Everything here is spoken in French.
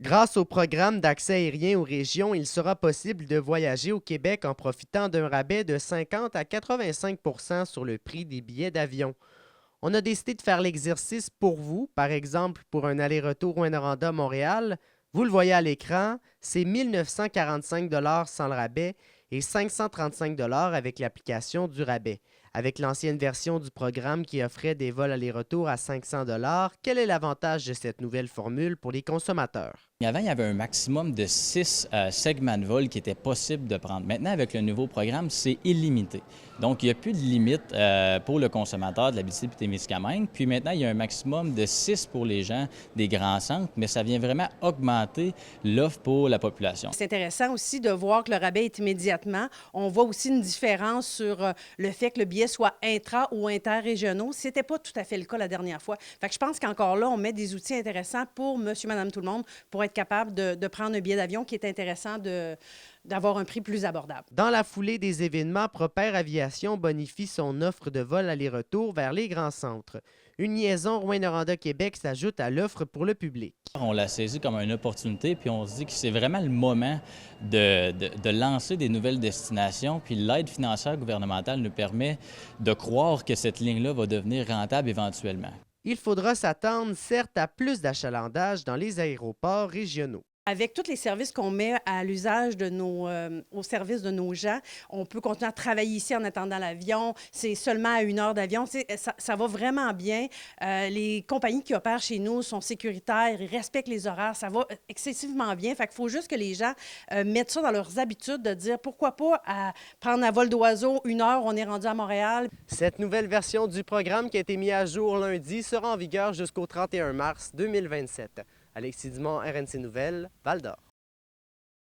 Grâce au programme d'accès aérien aux régions, il sera possible de voyager au Québec en profitant d'un rabais de 50 à 85 sur le prix des billets d'avion. On a décidé de faire l'exercice pour vous, par exemple pour un aller-retour Rwanda-Montréal. Vous le voyez à l'écran, c'est 1 945 sans le rabais et 535 avec l'application du rabais. Avec l'ancienne version du programme qui offrait des vols aller-retour à 500 quel est l'avantage de cette nouvelle formule pour les consommateurs? Avant, il y avait un maximum de 6 segments de vol qui étaient possibles de prendre. Maintenant, avec le nouveau programme, c'est illimité. Donc, il n'y a plus de limite pour le consommateur de l'Abitibi-Témiscamingue. Puis maintenant, il y a un maximum de 6 pour les gens des grands centres, mais ça vient vraiment augmenter l'offre pour la population. C'est intéressant aussi de voir que le rabais est immédiatement. On voit aussi une différence sur le fait que le billet soit intra- ou interrégionaux. Ce n'était pas tout à fait le cas la dernière fois. Fait que je pense qu'encore là, on met des outils intéressants pour monsieur, madame, tout le monde pour être capable de prendre un billet d'avion qui est intéressant d'avoir un prix plus abordable. Dans la foulée des événements, Proper Aviation bonifie son offre de vol aller-retour vers les grands centres. Une liaison Rouyn-Noranda-Québec s'ajoute à l'offre pour le public. On l'a saisi comme une opportunité, puis on se dit que c'est vraiment le moment de lancer des nouvelles destinations. Puis l'aide financière gouvernementale nous permet de croire que cette ligne-là va devenir rentable éventuellement. Il faudra s'attendre certes à plus d'achalandage dans les aéroports régionaux. Avec tous les services qu'on met à l'usage au service de nos gens, on peut continuer à travailler ici en attendant l'avion. C'est seulement à 1 heure d'avion. Ça va vraiment bien. Les compagnies qui opèrent chez nous sont sécuritaires, ils respectent les horaires. Ça va excessivement bien. Fait qu'il faut juste que les gens mettent ça dans leurs habitudes de dire pourquoi pas prendre un vol d'oiseau 1 heure, on est rendu à Montréal. Cette nouvelle version du programme qui a été mise à jour lundi sera en vigueur jusqu'au 31 mars 2027. Alexis Dumont, RNC Nouvelles, Val-d'Or.